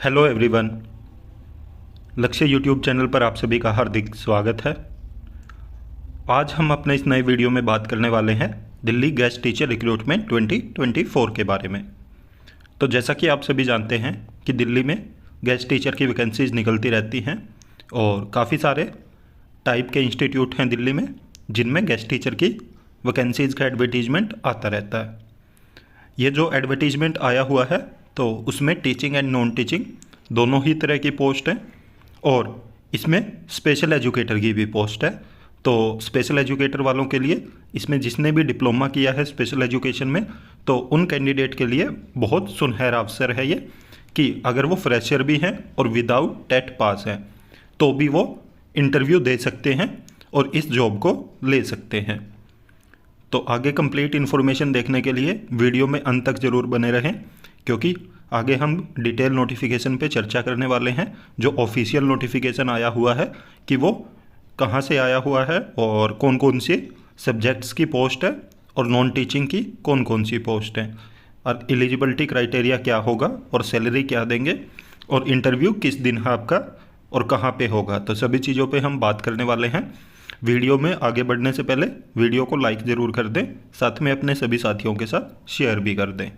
Hello everyone. लक्ष्य YouTube channel पर आप सभी का हार्दिक स्वागत है। आज हम अपने इस नए वीडियो में बात करने वाले हैं दिल्ली गेस्ट टीचर रिक्रूटमेंट 2024 के बारे में। तो जैसा कि आप सभी जानते हैं कि दिल्ली में गेस्ट टीचर की वैकेंसीज निकलती रहती हैं और काफ़ी सारे टाइप के इंस्टीट्यूट हैं दिल्ली में जिनमें गेस्ट टीचर की वैकेंसीज़ का एडवर्टीजमेंट आता रहता है। ये जो एडवर्टीजमेंट आया हुआ है तो उसमें टीचिंग एंड नॉन टीचिंग दोनों ही तरह की पोस्ट हैं और इसमें स्पेशल एजुकेटर की भी पोस्ट है। तो स्पेशल एजुकेटर वालों के लिए इसमें जिसने भी डिप्लोमा किया है स्पेशल एजुकेशन में तो उन कैंडिडेट के लिए बहुत सुनहरा अवसर है ये कि अगर वो फ्रेशर भी हैं और विदाउट टेट पास हैं तो भी वो इंटरव्यू दे सकते हैं और इस जॉब को ले सकते हैं। तो आगे कंप्लीट इन्फॉर्मेशन देखने के लिए वीडियो में अंत तक ज़रूर बने रहें क्योंकि आगे हम डिटेल नोटिफिकेशन पे चर्चा करने वाले हैं। जो ऑफिशियल नोटिफिकेशन आया हुआ है कि वो कहाँ से आया हुआ है और कौन कौन से सब्जेक्ट्स की पोस्ट है और नॉन टीचिंग की कौन कौन सी पोस्ट है और एलिजिबिलिटी क्राइटेरिया क्या होगा और सैलरी क्या देंगे और इंटरव्यू किस दिन है आपका और कहाँ पे होगा। तो सभी चीज़ों पे हम बात करने वाले हैं। वीडियो में आगे बढ़ने से पहले वीडियो को लाइक ज़रूर कर दें, साथ में अपने सभी साथियों के साथ शेयर भी कर दें।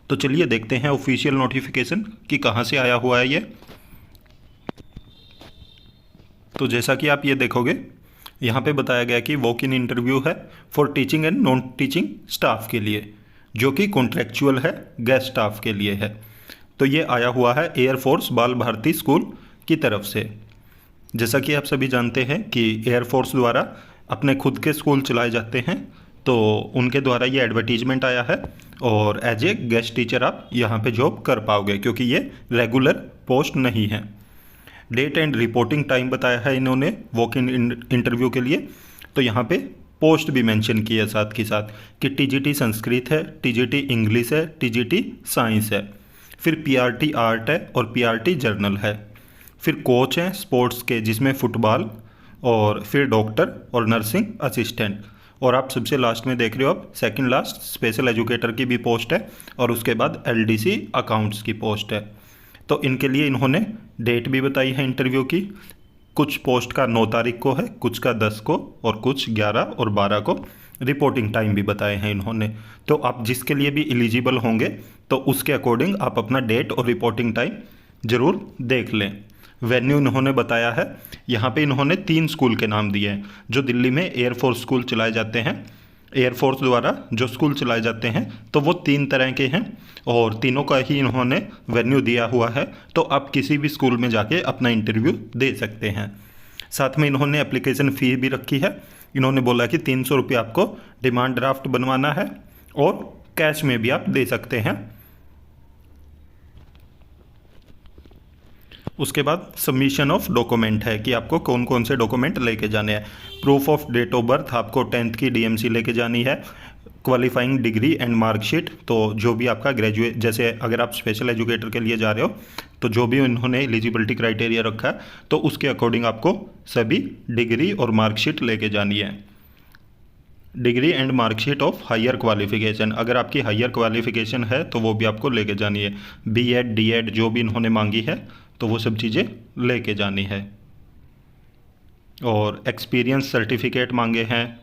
तो चलिए देखते हैं ऑफिशियल नोटिफिकेशन कि कहाँ से आया हुआ है ये। तो जैसा कि आप ये देखोगे यहाँ पे बताया गया कि वॉक इन इंटरव्यू है for teaching and non teaching staff के लिए जो कि कॉन्ट्रेक्चुअल है, गेस्ट स्टाफ के लिए है। तो ये आया हुआ है एयरफोर्स बाल भारती स्कूल की तरफ से। जैसा कि आप सभी जानते हैं कि एयरफोर्स द्वारा अपने खुद के स्कूल चलाए जाते हैं तो उनके द्वारा ये एडवर्टीजमेंट आया है और एज ए गेस्ट टीचर आप यहाँ पे जॉब कर पाओगे क्योंकि ये रेगुलर पोस्ट नहीं है। डेट एंड रिपोर्टिंग टाइम बताया है इन्होंने वॉक इन इंटरव्यू के लिए। तो यहाँ पे पोस्ट भी मेंशन की है साथ के साथ कि टीजीटी संस्कृत है, टीजीटी इंग्लिश है, टीजीटी साइंस है, फिर पीआरटी आर्ट है और पीआरटी जर्नल है, फिर कोच हैं स्पोर्ट्स के जिसमें फुटबॉल और फिर डॉक्टर और नर्सिंग असिस्टेंट और आप सबसे लास्ट में देख रहे हो आप सेकंड लास्ट स्पेशल एजुकेटर की भी पोस्ट है और उसके बाद एलडीसी अकाउंट्स की पोस्ट है। तो इनके लिए इन्होंने डेट भी बताई है इंटरव्यू की। कुछ पोस्ट का 9 तारीख को है, कुछ का 10 को और कुछ 11 और 12 को। रिपोर्टिंग टाइम भी बताए हैं इन्होंने। तो आप जिसके लिए भी एलिजिबल होंगे तो उसके अकॉर्डिंग आप अपना डेट और रिपोर्टिंग टाइम ज़रूर देख लें। वेन्यू इन्होंने बताया है, यहाँ पे इन्होंने 3 स्कूल के नाम दिए हैं जो दिल्ली में एयरफोर्स स्कूल चलाए जाते हैं। एयरफोर्स द्वारा जो स्कूल चलाए जाते हैं तो वो 3 तरह के हैं और तीनों का ही इन्होंने वेन्यू दिया हुआ है। तो आप किसी भी स्कूल में जाके अपना इंटरव्यू दे सकते हैं। साथ में इन्होंने एप्लीकेशन फ़ी भी रखी है। इन्होंने बोला कि 300 रुपये आपको डिमांड ड्राफ्ट बनवाना है और कैश में भी आप दे सकते हैं। उसके बाद सबमिशन ऑफ डॉक्यूमेंट है कि आपको कौन कौन से डॉक्यूमेंट लेके जाने हैं। Proof of date of birth आपको 10th की डीएमसी लेके जानी है, क्वालिफाइंग डिग्री एंड मार्कशीट। तो जो भी आपका ग्रेजुएट, जैसे अगर आप स्पेशल एजुकेटर के लिए जा रहे हो तो जो भी उन्होंने एलिजिबिलिटी क्राइटेरिया रखा है तो उसके अकॉर्डिंग आपको सभी डिग्री और मार्कशीट लेके जानी है। Degree and marksheet of higher qualification, अगर आपकी हायर क्वालिफिकेशन है तो वो भी आपको लेके जानी है। बीएड डीएड जो भी इन्होंने मांगी है तो वो सब चीज़ें लेके जानी है। और एक्सपीरियंस सर्टिफिकेट मांगे हैं,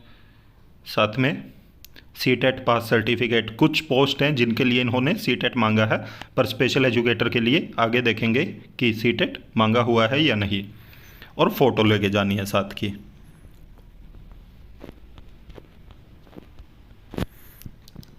साथ में सीटेट पास सर्टिफिकेट। कुछ पोस्ट हैं जिनके लिए इन्होंने सीटेट मांगा है पर स्पेशल एजुकेटर के लिए आगे देखेंगे कि सीटेट मांगा हुआ है या नहीं। और फ़ोटो लेके जानी है साथ की।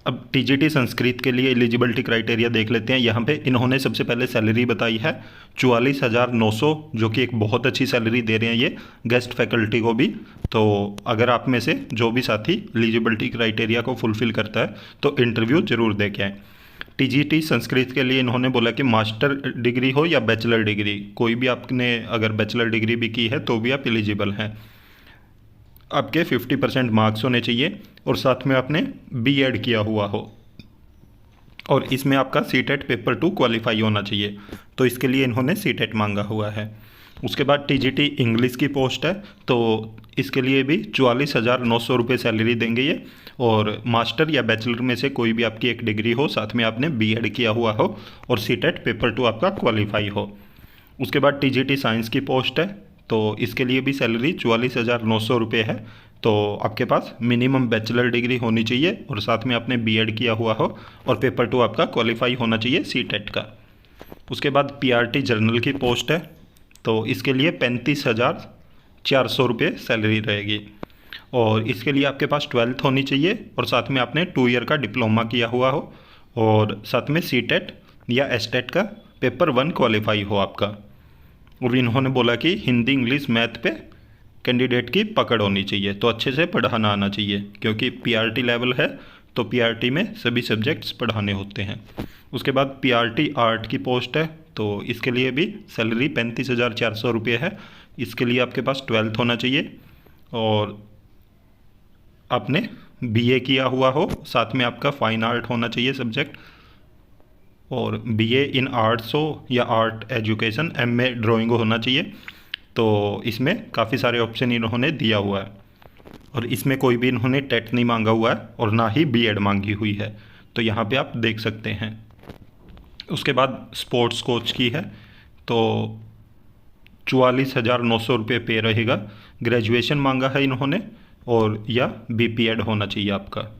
अब टीजीटी संस्कृत के लिए एलिजिबिलिटी क्राइटेरिया देख लेते हैं। यहाँ पे इन्होंने सबसे पहले सैलरी बताई है 44,900 जो कि एक बहुत अच्छी सैलरी दे रहे हैं ये गेस्ट फैकल्टी को भी। तो अगर आप में से जो भी साथी एलिजिबिलिटी क्राइटेरिया को फुलफ़िल करता है तो इंटरव्यू ज़रूर दे के आए। टीजीटी संस्कृत के लिए इन्होंने बोला कि मास्टर डिग्री हो या बैचलर डिग्री, कोई भी आपने अगर बैचलर डिग्री भी की है तो भी आप एलिजिबल हैं। आपके 50% मार्क्स होने चाहिए और साथ में आपने बीएड किया हुआ हो और इसमें आपका सीटेट पेपर 2 क्वालिफाई होना चाहिए। तो इसके लिए इन्होंने सीटेट मांगा हुआ है। उसके बाद टीजीटी इंग्लिश की पोस्ट है, तो इसके लिए भी 44,900 रुपये सैलरी देंगे ये। और मास्टर या बैचलर में से कोई भी आपकी एक डिग्री हो, साथ में आपने बीएड किया हुआ हो और सीटेट पेपर 2 आपका क्वालिफाई हो। उसके बाद टीजीटी साइंस की पोस्ट है, तो इसके लिए भी सैलरी 44,900 रुपये है। तो आपके पास मिनिमम बैचलर डिग्री होनी चाहिए और साथ में आपने बीएड किया हुआ हो और पेपर 2 आपका क्वालिफाई होना चाहिए सीटेट का। उसके बाद पीआरटी जर्नल की पोस्ट है, तो इसके लिए 35,400 रुपये सैलरी रहेगी। और इसके लिए आपके पास 12th होनी चाहिए और साथ में आपने 2 ईयर का डिप्लोमा किया हुआ हो और साथ में सीटेट या एसटेट का पेपर 1 क्वालिफाई हो आपका। और इन्होंने बोला कि हिंदी इंग्लिश मैथ पे कैंडिडेट की पकड़ होनी चाहिए, तो अच्छे से पढ़ाना आना चाहिए, क्योंकि पीआरटी लेवल है तो पीआरटी में सभी सब्जेक्ट्स पढ़ाने होते हैं। उसके बाद पीआरटी आर्ट की पोस्ट है, तो इसके लिए भी सैलरी 35,400 रुपये है। इसके लिए आपके पास 12th होना चाहिए और आपने बीए किया हुआ हो, साथ में आपका फाइन आर्ट होना चाहिए सब्जेक्ट, और बीए इन आर्ट्स हो या आर्ट एजुकेशन, एमए ड्राइंग होना चाहिए। तो इसमें काफ़ी सारे ऑप्शन इन्होंने दिया हुआ है और इसमें कोई भी इन्होंने टेट नहीं मांगा हुआ है और ना ही बीएड मांगी हुई है, तो यहाँ पे आप देख सकते हैं। उसके बाद स्पोर्ट्स कोच की है, तो 44,900 रुपये पे रहेगा। ग्रेजुएशन मांगा है इन्होंने और या बीपीएड होना चाहिए आपका।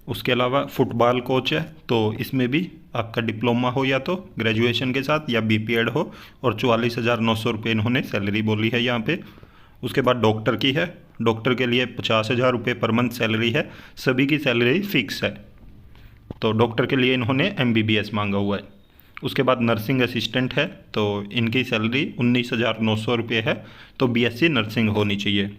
उसके अलावा फुटबॉल कोच है, तो इसमें भी आपका डिप्लोमा हो या तो ग्रेजुएशन के साथ या बीपीएड हो और 44,900 रुपये इन्होंने सैलरी बोली है यहाँ पे। उसके बाद डॉक्टर की है, डॉक्टर के लिए 50,000 रुपये पर मंथ सैलरी है, सभी की सैलरी फिक्स है। तो डॉक्टर के लिए इन्होंने एमबीबीएस मांगा हुआ है। उसके बाद नर्सिंग असिस्टेंट है, तो इनकी सैलरी 19,900 रुपये है, तो बीएससी नर्सिंग होनी चाहिए।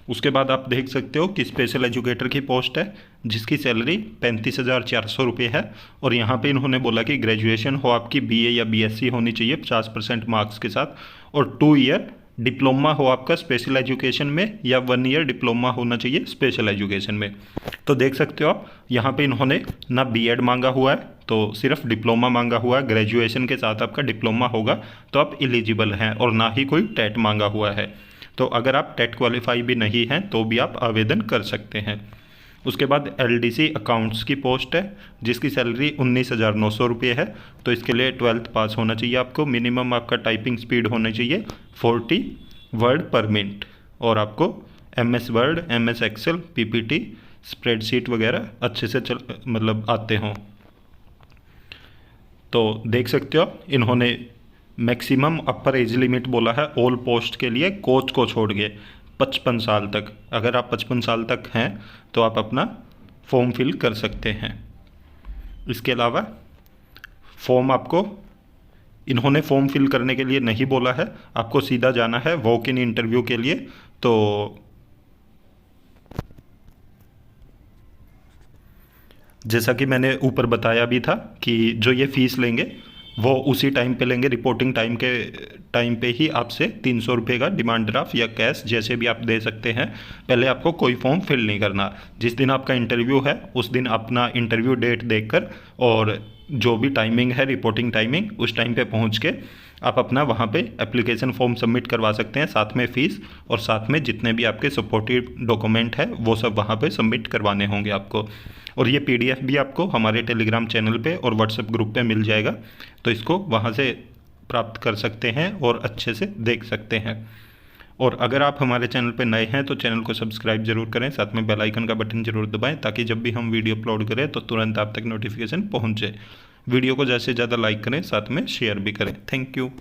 उसके बाद आप देख सकते हो कि स्पेशल एजुकेटर की पोस्ट है, जिसकी सैलरी 35,400 रुपये है। और यहाँ पे इन्होंने बोला कि ग्रेजुएशन हो आपकी बीए या बीएससी होनी चाहिए 50% मार्क्स के साथ, और 2 ईयर डिप्लोमा हो आपका स्पेशल एजुकेशन में या 1 ईयर डिप्लोमा होना चाहिए स्पेशल एजुकेशन में। तो देख सकते हो आप यहाँ पे इन्होंने ना बीएड मांगा हुआ है, तो सिर्फ डिप्लोमा मांगा हुआ है। ग्रेजुएशन के साथ आपका डिप्लोमा होगा तो आप एलिजिबल हैं, और ना ही कोई टेट मांगा हुआ है। तो अगर आप टेट क्वालिफाई भी नहीं हैं तो भी आप आवेदन कर सकते हैं। उसके बाद एलडीसी अकाउंट्स की पोस्ट है, जिसकी सैलरी 19,900 रुपये है। तो इसके लिए 12th पास होना चाहिए आपको। मिनिमम आपका टाइपिंग स्पीड होनी चाहिए 40 वर्ड पर मिनट, और आपको MS Word, MS Excel, PPT, spreadsheet वगैरह अच्छे से मतलब आते हों। तो देख सकते हो इन्होंने मैक्सिमम अपर एज लिमिट बोला है ऑल पोस्ट के लिए, कोच को छोड़ के 55 साल तक। अगर आप 55 साल तक हैं तो आप अपना फॉर्म फिल कर सकते हैं। इसके अलावा फॉर्म आपको इन्होंने फॉर्म फिल करने के लिए नहीं बोला है, आपको सीधा जाना है वॉक इन इंटरव्यू के लिए। तो जैसा कि मैंने ऊपर बताया भी था कि जो ये फ़ीस लेंगे वो उसी टाइम पे लेंगे, रिपोर्टिंग टाइम पे ही आपसे 300 रुपये का डिमांड ड्राफ्ट या कैश जैसे भी आप दे सकते हैं। पहले आपको कोई फॉर्म फिल नहीं करना। जिस दिन आपका इंटरव्यू है उस दिन अपना इंटरव्यू डेट देखकर और जो भी टाइमिंग है रिपोर्टिंग टाइमिंग, उस टाइम पे पहुंच के आप अपना वहाँ पे एप्लीकेशन फॉर्म सबमिट करवा सकते हैं, साथ में फ़ीस और साथ में जितने भी आपके सपोर्टिव डॉक्यूमेंट है वो सब वहाँ पे सबमिट करवाने होंगे आपको। और ये पीडीएफ भी आपको हमारे टेलीग्राम चैनल पे और व्हाट्सएप ग्रुप पे मिल जाएगा, तो इसको वहाँ से प्राप्त कर सकते हैं और अच्छे से देख सकते हैं। और अगर आप हमारे चैनल पे नए हैं तो चैनल को सब्सक्राइब जरूर करें, साथ में बेल आइकन का बटन जरूर दबाएं, ताकि जब भी हम वीडियो अपलोड करें तो तुरंत आप तक नोटिफिकेशन पहुँचे। वीडियो को ज़्यादा से ज़्यादा लाइक करें, साथ में शेयर भी करें। Thank you.